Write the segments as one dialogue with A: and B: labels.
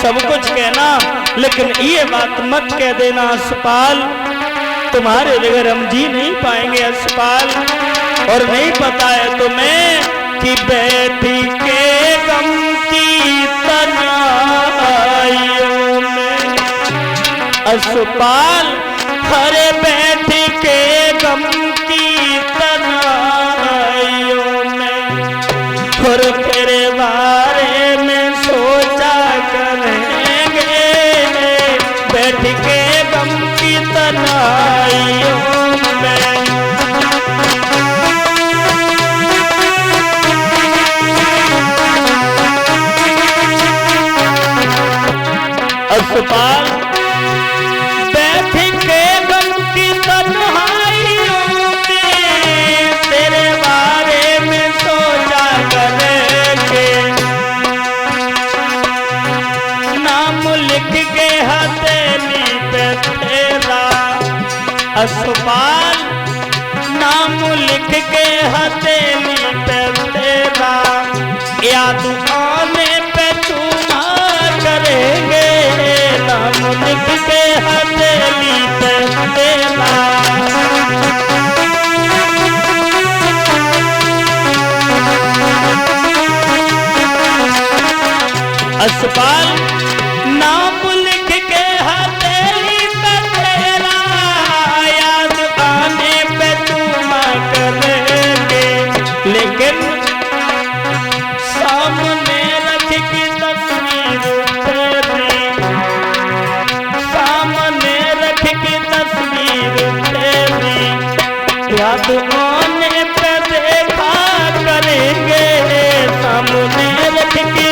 A: सब कुछ कहना, लेकिन ये बात मत कह देना असपाल, तुम्हारे बगैर हम जी नहीं पाएंगे असपाल। और नहीं पता है तुम्हें कि बैठी के गम की तन्हाइयों में असपाल, हरे बैठी के गम की तन्हाइयों में, और तेरे बारे में सोचा करेंगे बैठ के गम की तन्हाइयों में। असपाल, बैठ के गम की तन्हाइयों में, तेरे बारे में सोचा करेंगे, नाम लिख के हथेली पे तेरा। असपाल, नाम लिख के हथेली पे तेरा, याद आने पे चूमा करेंगे, नाम लिख के हथेली पे तेरा। असपाल, नाम लिख के हथेली पे तेरा, याद आने पे चूमा करेंगे, लेकिन सामने रख की तस्वीर तेरी, सामने रख की तस्वीर तेरी, याद आने पे देखा करेंगे, सामने रख के।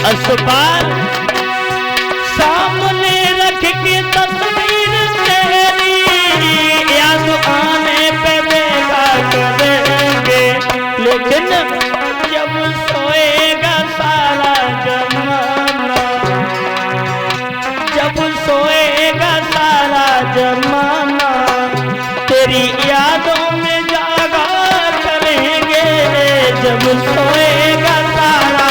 A: असपाल, सामने रख के तस्वीर तेरी, याद आने पे देखा करेंगे, लेकिन जब सोएगा सारा जमाना, जब सोएगा सारा जमाना, तेरी यादों में जागा करेंगे, जब सोएगा सारा।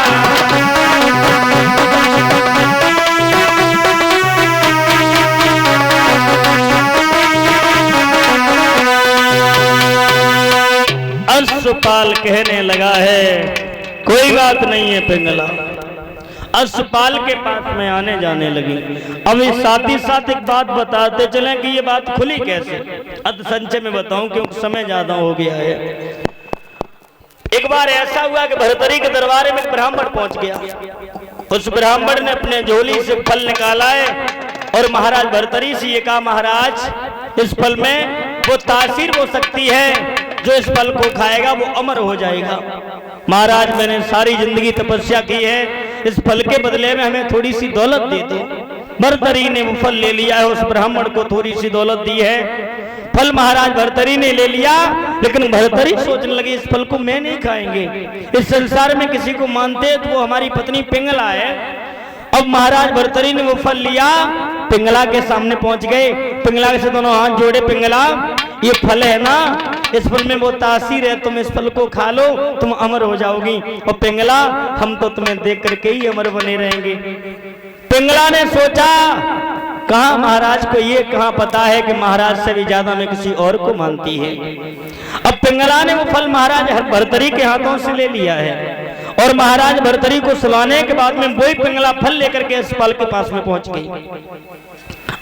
A: असपाल कहने लगा है, कोई बात नहीं है पिंगला। असपाल के पास में आने जाने लगी। अब इस साथ ही साथ एक बात बताते चलें कि ये बात खुली कैसे, अत संचय में बताऊं क्योंकि समय ज्यादा हो गया है। एक बार ऐसा हुआ कि भरतरी के दरबार में ब्राह्मण पहुंच गया। उस ब्राह्मण ने अपने झोली से फल निकाला है और महाराज भरतरी से ये कहा, महाराज इस फल में वो तासीर हो सकती है, जो इस फल को खाएगा वो अमर हो जाएगा। महाराज मैंने सारी जिंदगी तपस्या की है, इस फल के बदले में हमें थोड़ी सी दौलत दे दो। भरतरी ने वो फल ले लिया है, उस ब्राह्मण को थोड़ी सी दौलत दी है। फल महाराज भरतरी ने ले लिया, लेकिन भरतरी सोचने लगी इस फल को मैं नहीं खाएंगे, इस संसार में किसी को मानते तो वो हमारी पत्नी पिंगला है। अब महाराज भरतरी ने वो फल लिया, पिंगला के सामने पहुंच गए, पिंगला से दोनों हाथ जोड़े, पिंगला ये फल है ना, इस फल में वो तासीर है, तुम इस फल को खा लो, तुम अमर हो जाओगी। और पिंगला हम तो तुम्हें देख करके ही अमर बने रहेंगे। पिंगला ने सोचा, कहा महाराज को ये कहाँ पता है कि महाराज से भी ज्यादा मैं किसी और को मानती है। अब पिंगला ने वो फल महाराज भरतरी के हाथों से ले लिया है और महाराज भरतरी को सुलाने के बाद में वही पिंगला फल लेकर के अस्पताल के पास में पहुंच गई।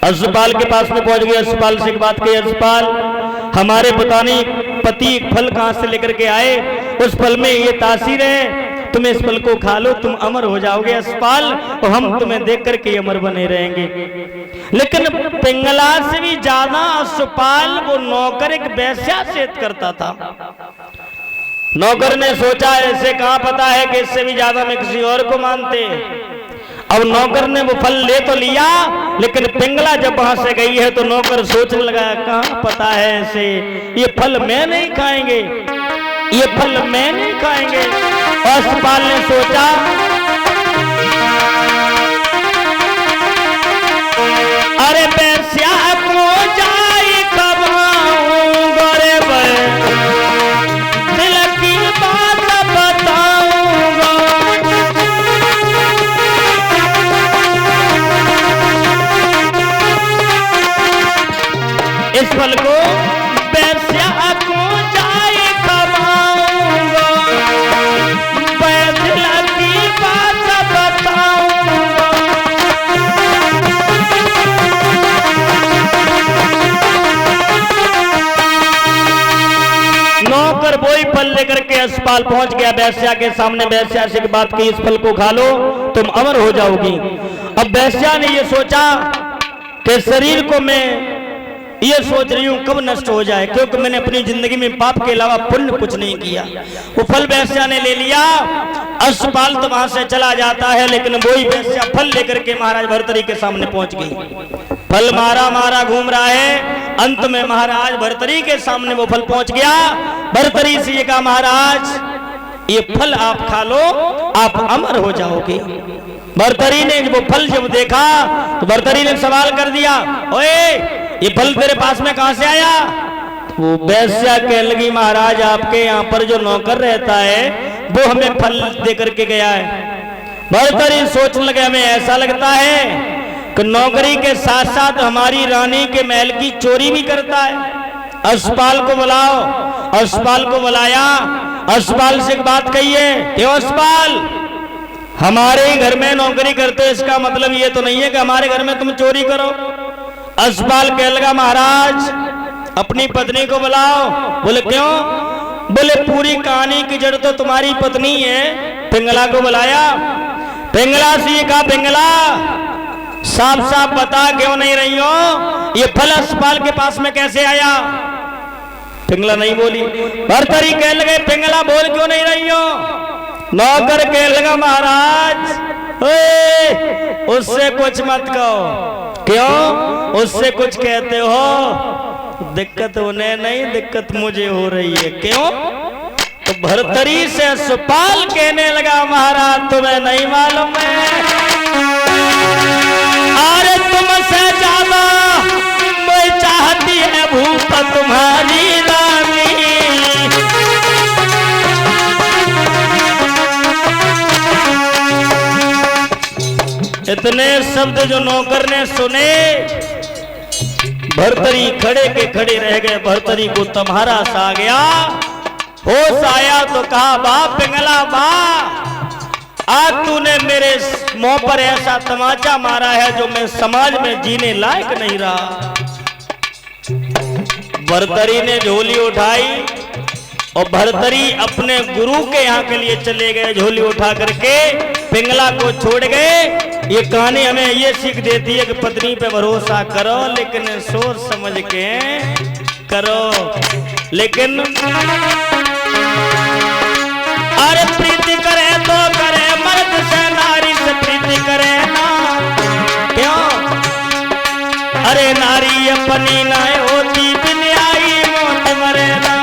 A: अस्पताल के पास में पहुंच गई, अस्पताल से एक बात कही, अस्पताल हमारे पता नहीं पति फल कहां से लेकर के आए, उस फल में ये तासीर है, तुम इस फल को खा लो, तुम अमर हो जाओगे अस्पताल, और हम तुम्हें देख करके अमर बने रहेंगे। लेकिन पिंगला से भी ज्यादा अस्पताल वो नौकर एक वेश्या से करता था। नौकर ने सोचा ऐसे कहां पता है कि इससे भी ज्यादा मैं किसी और को मानते। अब नौकर ने वो फल ले तो लिया, लेकिन पिंगला जब वहां से गई है तो नौकर सोचने लगा कहां पता है ऐसे ये फल मैं नहीं खाएंगे, ये फल मैं नहीं खाएंगे। अस्पताल ने सोचा अरे वेश्या को जाई इस फल को वैश्या को जाए खवाऊंगा, बैठला की बात बताऊंगा। नौकर वही फल लेकर के अस्पताल पहुंच गया वैश्या के सामने। वैश्या से बात की, इस फल को खा लो तुम अमर हो जाओगी। अब वैश्या ने ये सोचा कि शरीर को मैं ये सोच रही हूं कब नष्ट हो जाए, क्योंकि मैंने अपनी जिंदगी में पाप के अलावा पुण्य कुछ नहीं किया। वो फल वैश्या ने ले लिया, अस्पताल तो वहां से चला जाता है, लेकिन वही वैश्या फल लेकर के महाराज भर्तरी के सामने पहुंच गई। फल मारा मारा घूम रहा है, अंत में महाराज भर्तरी के सामने वो फल पहुंच गया। भर्तरी से ये कहा, महाराज ये फल आप खा लो, आप अमर हो जाओगे। भर्तरी ने वो फल जब देखा तो भर्तरी ने सवाल कर दिया, ओए ये फल तेरे पास में कहां से आया? वो वैश्या कहने लगी, महाराज आपके यहाँ पर जो नौकर रहता है वो हमें फल दे करके गया है। भर्तरी सोचने लगे, हमें ऐसा लगता है कि नौकरी के साथ साथ हमारी रानी के महल की चोरी भी करता है। अस्पताल को बुलाओ। अस्पताल को बुलाया, अस्पताल से एक बात कहिए, क्यों अस्पताल हमारे घर में नौकरी करते, इसका मतलब ये तो नहीं है कि हमारे घर में तुम चोरी करो। अस्पताल कहने लगा, महाराज अपनी पत्नी को बुलाओ। बोले क्यों? बोले पूरी कहानी की जड़ तो तुम्हारी पत्नी है। पिंगला को बुलाया। पिंगला से ये कहा, पिंगला साफ साफ बता क्यों नहीं रही हो, ये फल अस्पताल के पास में कैसे आया? पिंगला नहीं बोली। भर्तरी कहने लगे, पिंगला बोल क्यों नहीं रही हो? नौकर कहने लगा, महाराज उससे कुछ मत कहो। क्यों? उससे कुछ कहते हो दिक्कत उन्हें नहीं, दिक्कत मुझे हो रही है। क्यों? तो भर्तरी से सुपाल कहने लगा, महाराज तुम्हें नहीं मालूम है, अरे तुमसे ज्यादा मैं चाहती है भूप तुम्हारी रानी। इतने शब्द जो नौकर ने सुने, भर्तरी खड़े के खड़े रह गए। भर्तरी को तुम्हारा सा आ गया, होश आया तो कहा, बाप पिंगला बा, आज तूने मेरे मुंह पर ऐसा तमाचा मारा है जो मैं समाज में जीने लायक नहीं रहा। भर्तरी ने झोली उठाई और भर्तरी अपने गुरु के यहाँ के लिए चले गए। झोली उठा करके पिंगला को छोड़ गए। ये कहानी हमें ये सीख देती है कि पत्नी पे भरोसा करो, लेकिन सोच समझ के करो। लेकिन अरे प्रीति करे तो करे, मर्द से नारी से प्रीति करे ना। क्यों? अरे नारी अपनी ना होती, बिन आई मौत मरे ना।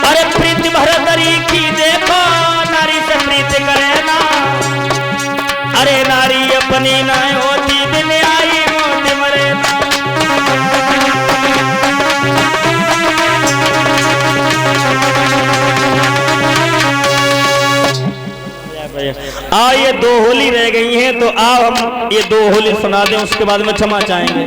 A: अरे प्रीति भरतरी की देखो, नारी से प्रीति करे ना। अरे नारी अपनी ना होती, बिन आई मौत मरे ना। आ ये दो होली रह गई हैं, तो आओ हम ये दो होली सुना दें, उसके बाद में क्षमा चाहेंगे।